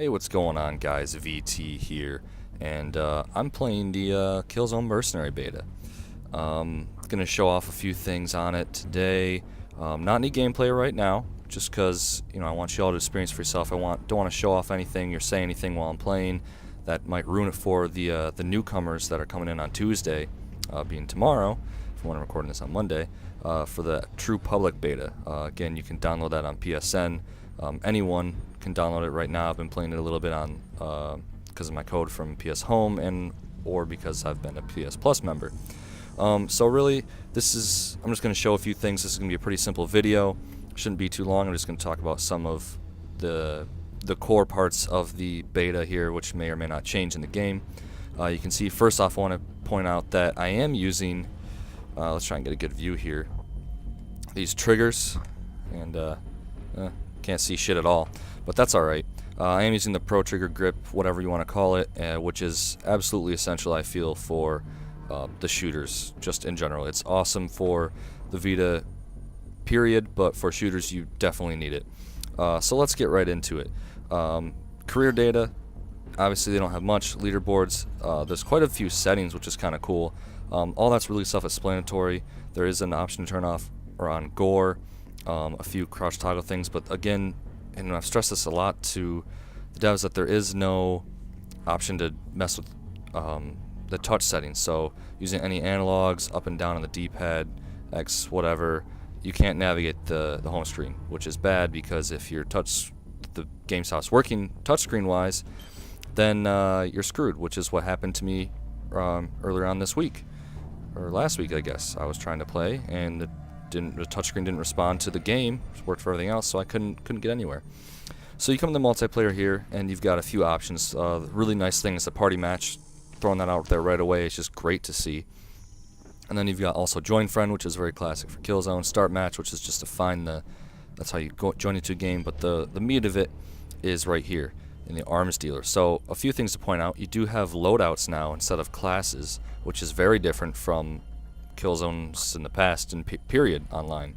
Hey, what's going on, guys? VT here, and I'm playing the Killzone Mercenary beta. Gonna show off a few things on it today. Not any gameplay right now, just because I want you all to experience for yourself. Don't want to show off anything or say anything while I'm playing that might ruin it for the newcomers that are coming in on Tuesday, being tomorrow. When I'm recording this on Monday, for the true public beta. Again, you can download that on PSN. Anyone can download it right now. I've been playing it a little bit on because of my code from PS Home or because I've been a PS Plus member. So really, I'm just going to show a few things. This is going to be a pretty simple video. Shouldn't be too long. I'm just going to talk about some of the core parts of the beta here, which may or may not change in the game. You can see, first off, I want to point out that I am using, let's try and get a good view here, these triggers, and can't see shit at all, but that's alright. I am using the Pro Trigger Grip, whatever you want to call it, which is absolutely essential, I feel, for the shooters, just in general. It's awesome for the Vita, period, but for shooters you definitely need it. So let's get right into it. Career data, obviously they don't have much. Leaderboards, there's quite a few settings, which is kind of cool. All that's really self-explanatory. There is an option to turn off or on gore, a few crouch toggle things, but again, and I've stressed this a lot to the devs, that there is no option to mess with the touch settings. So using any analogs up and down on the D-pad, X, whatever, you can't navigate the home screen, which is bad, because if the game stops working touchscreen wise, then you're screwed, which is what happened to me earlier on this week, or last week, I guess. I was trying to play, and the touchscreen didn't respond to the game. It worked for everything else, so I couldn't get anywhere. So you come to the multiplayer here, and you've got a few options. The really nice thing is the party match. Throwing that out there right away, it's just great to see. And then you've got also join friend, which is very classic for Killzone. Start match, which is just to find that's how you join into a game. But the meat of it is right here in the arms dealer. So a few things to point out: you do have loadouts now instead of classes, which is very different from Killzones in the past and period online,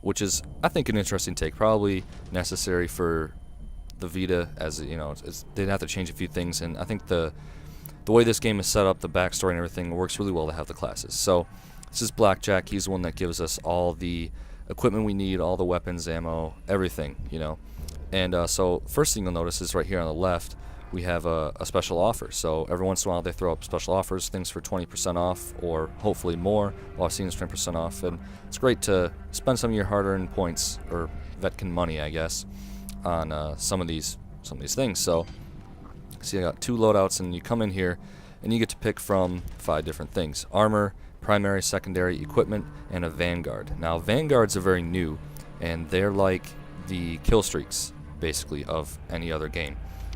which is, I think, an interesting take. Probably necessary for the Vita, as they'd have to change a few things, and I think the way this game is set up, the backstory and everything, works really well to have the classes. So this is Blackjack. He's the one that gives us all the equipment we need, all the weapons, ammo, everything, And so first thing you'll notice is right here on the left, we have a special offer. So every once in a while they throw up special offers, things for 20% off, or hopefully more. All I've seen is 20% off, and it's great to spend some of your hard-earned points, or Vetkin money, I guess, on some of these things. So see, I got 2 loadouts, and you come in here and you get to pick from 5 different things: armor, primary, secondary, equipment, and a Vanguard. Now Vanguards are very new, and they're like the kill streaks basically of any other game,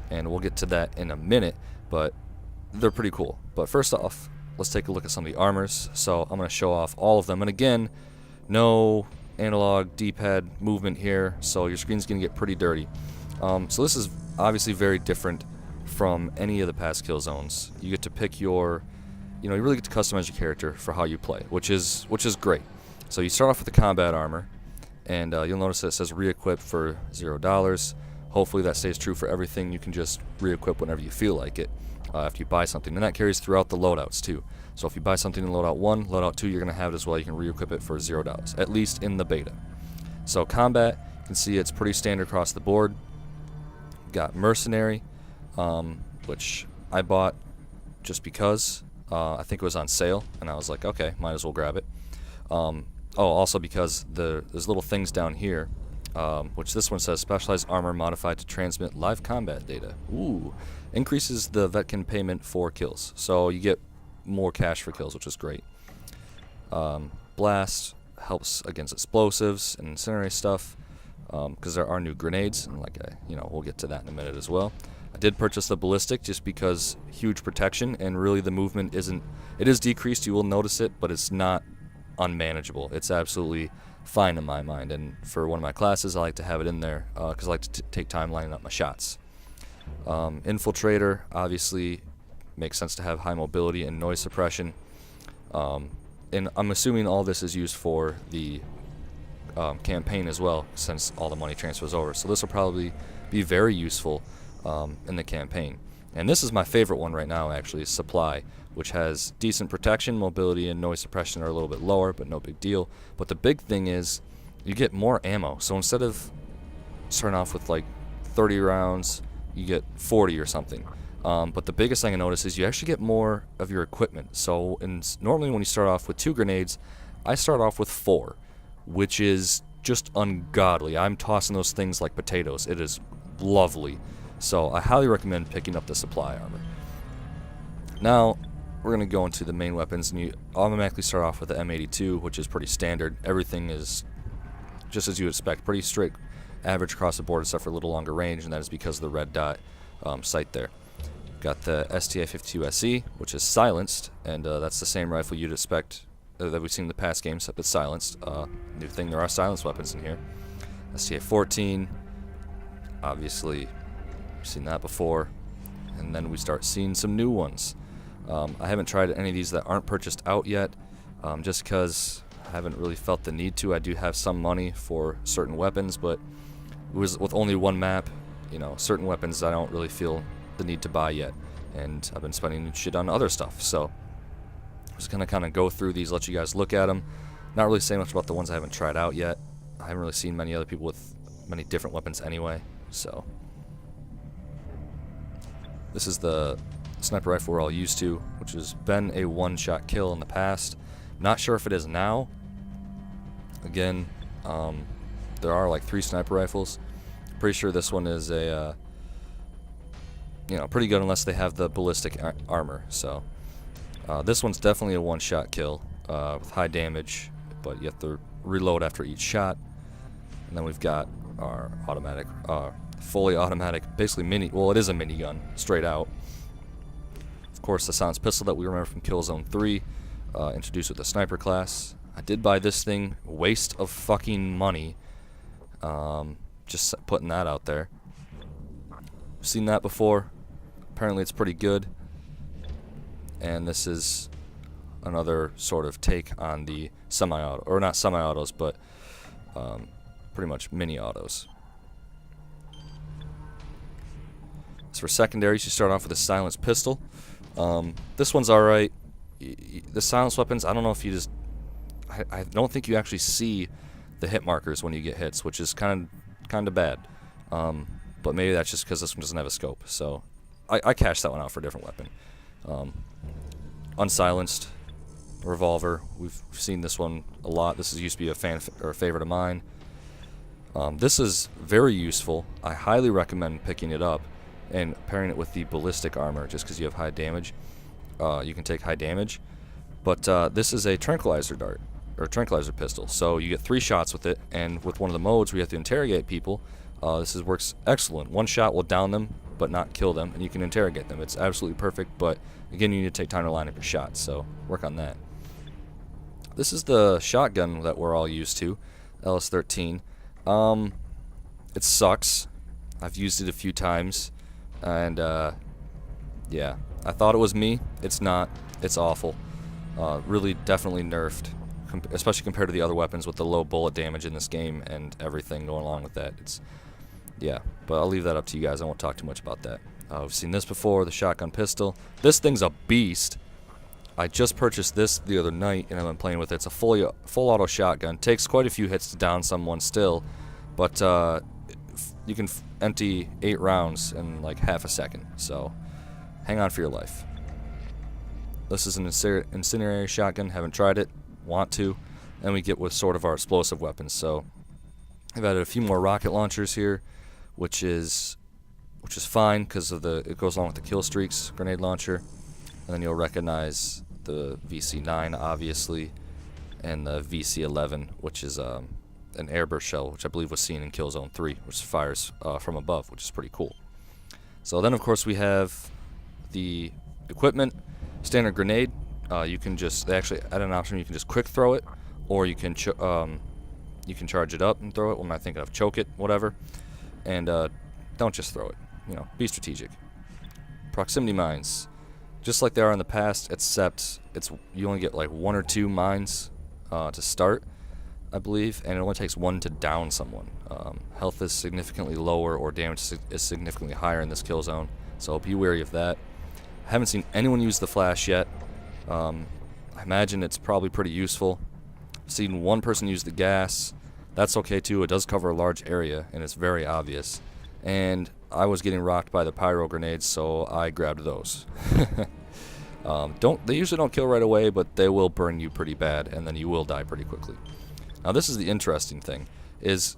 and we'll get to that in a minute, but they're pretty cool. But first off, let's take a look at some of the armors. So I'm going to show off all of them, and again, no analog D-pad movement here, so your screen's going to get pretty dirty. So this is obviously very different from any of the past Killzones. You get to pick you really get to customize your character for how you play, which is great. So you start off with the combat armor, and you'll notice that it says re-equip for $0. Hopefully that stays true for everything. You can just re-equip whenever you feel like it after you buy something, and that carries throughout the loadouts too. So if you buy something in loadout 1, loadout 2, you're going to have it as well. You can re-equip it for $0, at least in the beta. So combat, you can see it's pretty standard across the board. Got Mercenary, which I bought just because I think it was on sale, and I was like, okay, might as well grab it. Also because there's little things down here, which this one says specialized armor modified to transmit live combat data. Ooh, increases the Vetkin payment for kills, so you get more cash for kills, which is great. Blast helps against explosives and incendiary stuff, because there are new grenades, and we'll get to that in a minute as well. I did purchase the ballistic just because huge protection, and really the movement it is decreased. You will notice it, but it's not unmanageable. It's absolutely fine in my mind, and for one of my classes I like to have it in there because I like to take time lining up my shots. Infiltrator obviously makes sense to have high mobility and noise suppression, and I'm assuming all this is used for the campaign as well, since all the money transfers over. So this will probably be very useful in the campaign. And this is my favorite one right now, actually, is Supply, which has decent protection. Mobility and noise suppression are a little bit lower, but no big deal. But the big thing is you get more ammo. So instead of starting off with like 30 rounds, you get 40 or something. But the biggest thing I noticed is you actually get more of your equipment. So normally when you start off with 2 grenades, I start off with 4, which is just ungodly. I'm tossing those things like potatoes. It is lovely. So I highly recommend picking up the Supply Armor. Now we're going to go into the main weapons, and you automatically start off with the M82, which is pretty standard. Everything is just as you would expect, pretty straight average across the board except for a little longer range, and that is because of the red dot sight there. Got the STA-52 SE, which is silenced, and that's the same rifle you'd expect that we've seen in the past games, except it's silenced. New thing, there are silenced weapons in here. STA-14, obviously, we've seen that before, and then we start seeing some new ones. I haven't tried any of these that aren't purchased out yet, just because I haven't really felt the need to. I do have some money for certain weapons, but with only one map, you know, certain weapons I don't really feel the need to buy yet, and I've been spending shit on other stuff. So I'm just gonna kind of go through these, let you guys look at them. Not really saying much about the ones I haven't tried out yet. I haven't really seen many other people with many different weapons anyway. So this is the sniper rifle we're all used to, which has been a one-shot kill in the past. Not sure if it is now. Again, there are like 3 sniper rifles. Pretty sure this one is a you know, pretty good unless they have the ballistic armor. So this one's definitely a one-shot kill with high damage, but you have to reload after each shot. And then we've got our automatic, fully automatic, basically mini. Well, it is a minigun, straight out. Of course, the silenced pistol that we remember from Killzone 3, introduced with the sniper class. I did buy this thing, waste of fucking money. Just putting that out there. Seen that before. Apparently it's pretty good. And this is another sort of take on the semi-auto, or not semi-autos, but pretty much mini-autos. As for secondaries, you start off with a silenced pistol. This one's alright. The silenced weapons, I don't know if you just... I don't think you actually see the hit markers when you get hits, which is kind of bad. But maybe that's just because this one doesn't have a scope. So I cashed that one out for a different weapon. Unsilenced revolver. We've seen this one a lot. This used to be a favorite of mine. This is very useful. I highly recommend picking it up and pairing it with the ballistic armor, just because you have high damage. You can take high damage. But this is a tranquilizer dart, or tranquilizer pistol. So you get 3 shots with it, and with one of the modes where you have to interrogate people, works excellent. One shot will down them, but not kill them, and you can interrogate them. It's absolutely perfect, but again, you need to take time to line up your shots, so work on that. This is the shotgun that we're all used to, LS13. It sucks. I've used it a few times, and yeah, I thought it was me. It's not. It's awful. Really, definitely nerfed, especially compared to the other weapons with the low bullet damage in this game and everything going along with that. Yeah, but I'll leave that up to you guys. I won't talk too much about that. We've seen this before, the shotgun pistol. This thing's a beast. I just purchased this the other night, and I've been playing with it. It's a full auto shotgun. Takes quite a few hits to down someone still, but you can empty 8 rounds in like half a second. So hang on for your life. This is an incendiary shotgun. Haven't tried it. Want to. And we get with sort of our explosive weapons. So I've added a few more rocket launchers here, which is fine because of it goes along with the kill streaks grenade launcher. And then you'll recognize the VC9 obviously, and the VC11, which is an airburst shell, which I believe was seen in Killzone 3, which fires from above, which is pretty cool. So then of course we have the equipment. Standard grenade. You can just, they actually add an option, you can just quick throw it, or you can charge it up and throw it. What am I thinking of? Choke it, whatever. And don't just throw it. You know, be strategic. Proximity mines, just like they are in the past, except you only get like 1 or 2 mines to start. I believe, and it only takes 1 to down someone. Health is significantly lower, or damage is significantly higher in this kill zone, so be wary of that. I haven't seen anyone use the flash yet. I imagine it's probably pretty useful. I've seen one person use the gas. That's okay too. It does cover a large area, and it's very obvious. And I was getting rocked by the pyro grenades, so I grabbed those. They usually don't kill right away, but they will burn you pretty bad, and then you will die pretty quickly. Now this is the interesting thing, is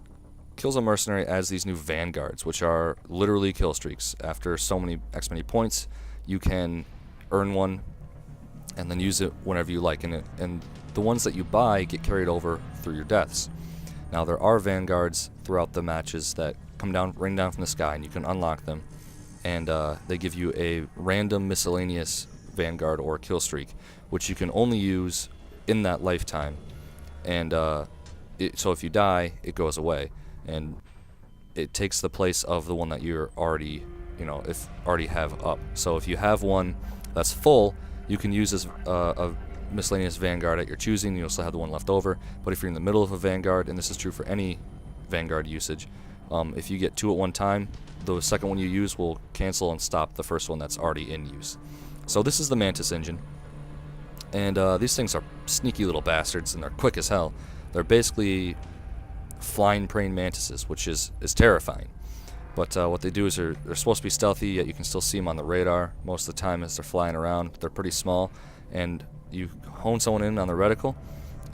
Killzone Mercenary adds these new Vanguards, which are literally kill streaks. After X many points, you can earn one, and then use it whenever you like. And the ones that you buy get carried over through your deaths. Now there are Vanguards throughout the matches that rain down from the sky, and you can unlock them. And they give you a random miscellaneous Vanguard or kill streak, which you can only use in that lifetime. And so if you die, it goes away, and it takes the place of the one that you're already, already have up. So if you have one that's full, you can use this a miscellaneous Vanguard at your choosing. You'll still have the one left over. But if you're in the middle of a Vanguard, and this is true for any Vanguard usage, if you get 2 at one time, the second one you use will cancel and stop the first one that's already in use. So this is the Mantis engine, and these things are sneaky little bastards, and they're quick as hell. They're basically flying praying mantises, which is terrifying. But what they do is they're supposed to be stealthy, yet you can still see them on the radar most of the time as they're flying around. They're pretty small, and you hone someone in on the reticle,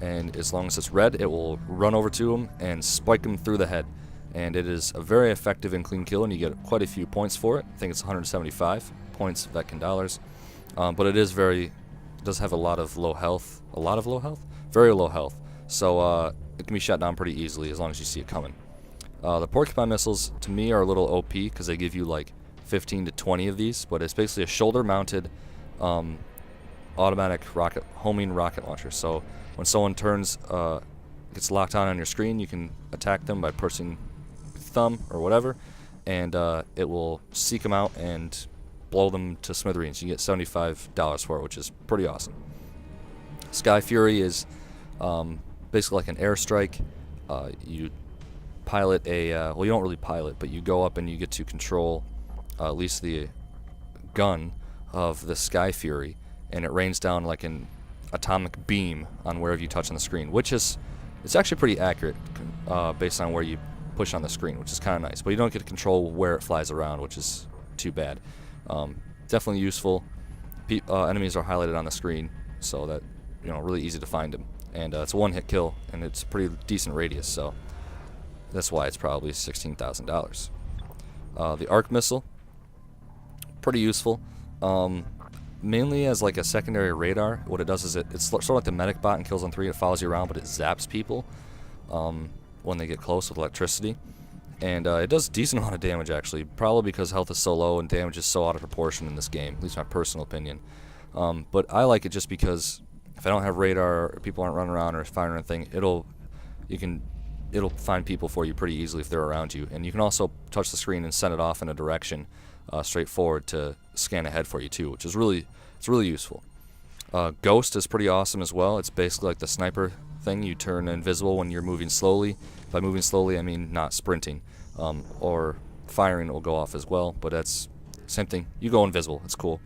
and as long as it's red, it will run over to them and spike them through the head. And it is a very effective and clean kill, and you get quite a few points for it. I think it's 175 points, Vetkin dollars. But it does have a lot of low health. A lot of low health? Very low health. So it can be shot down pretty easily as long as you see it coming. The Porcupine missiles, to me, are a little OP because they give you like 15 to 20 of these, but it's basically a shoulder-mounted automatic homing rocket launcher. So when someone gets locked on your screen, you can attack them by pressing thumb or whatever, and it will seek them out and blow them to smithereens. You get $75 for it, which is pretty awesome. Sky Fury is basically like an airstrike. You pilot well, you don't really pilot, but you go up and you get to control at least the gun of the Sky Fury, and it rains down like an atomic beam on wherever you touch on the screen, which is, it's actually pretty accurate based on where you push on the screen, which is kind of nice. But you don't get to control where it flies around, which is too bad. Definitely useful. Enemies are highlighted on the screen, so that really easy to find them. And it's a one-hit kill, and it's a pretty decent radius, so that's why it's probably $16,000. The arc missile, pretty useful. Mainly as like a secondary radar. What it does is it's sort of like the medic bot in Killzone 3. It follows you around, but it zaps people when they get close with electricity. And it does a decent amount of damage, actually, probably because health is so low and damage is so out of proportion in this game, at least my personal opinion. But I like it just because if I don't have radar, or people aren't running around or firing anything, it'll find people for you pretty easily if they're around you. And you can also touch the screen and send it off in a direction straight forward to scan ahead for you too, which is really useful. Ghost is pretty awesome as well. It's basically like the sniper thing. You turn invisible when you're moving slowly. By moving slowly, I mean not sprinting, or firing will go off as well, but that's same thing. You go invisible. It's cool.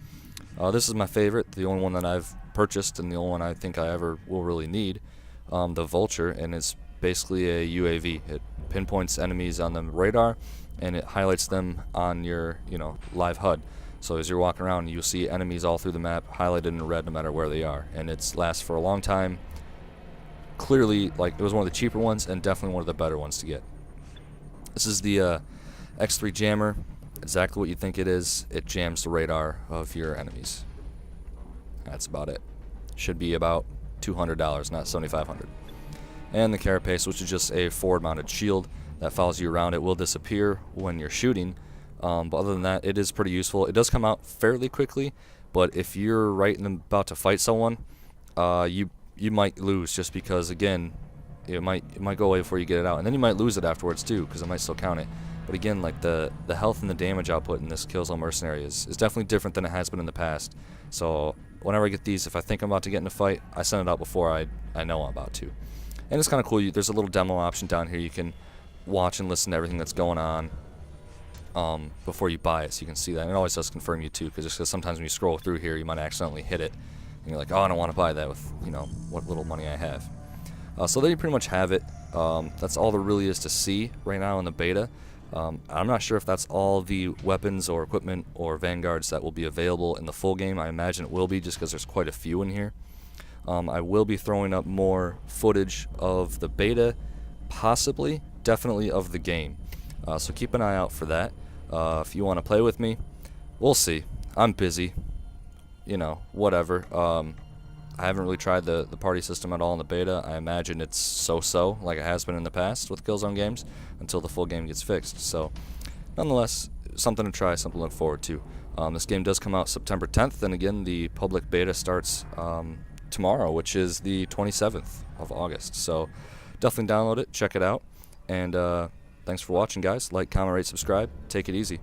This is my favorite, the only one that I've purchased, and the only one I think I ever will really need, the Vulture, and it's basically a UAV. It pinpoints enemies on the radar, and it highlights them on your live HUD. So as you're walking around, you'll see enemies all through the map highlighted in red no matter where they are, and it lasts for a long time. Clearly, like, it was one of the cheaper ones and definitely one of the better ones to get. This is the X3 jammer. Exactly what you think it is. It jams the radar of your enemies. That's about it. Should be about $200, not $7,500. And the Carapace, which is just a forward-mounted shield that follows you around. It will disappear when you're shooting, but other than that, it is pretty useful. It does come out fairly quickly, but if you're right and about to fight someone, you might lose just because, again, it might go away before you get it out, and then you might lose it afterwards too because it might still count it. But again, like the health and the damage output in this Killzone Mercenary is definitely different than it has been in the past. So whenever I get these, if I think I'm about to get in a fight, I send it out before I know I'm about to. And it's kind of cool. There's a little demo option down here. You can watch and listen to everything that's going on before you buy it, so you can see that. And it always does confirm you too, because sometimes when you scroll through here, you might accidentally hit it, and you're like, oh, I don't want to buy that with what little money I have. So there you pretty much have it. That's all there really is to see right now in the beta. I'm not sure if that's all the weapons or equipment or Vanguards that will be available in the full game. I imagine it will be, just because there's quite a few in here. I will be throwing up more footage of the beta, possibly, definitely of the game. So keep an eye out for that. If you want to play with me, we'll see. I'm busy. Whatever. I haven't really tried the party system at all in the beta. I imagine it's so-so, like it has been in the past with Killzone games, until the full game gets fixed. So, nonetheless, something to try, something to look forward to. This game does come out September 10th, and again, the public beta starts tomorrow, which is the 27th of August. So, definitely download it, check it out, and thanks for watching, guys. Like, comment, rate, subscribe. Take it easy.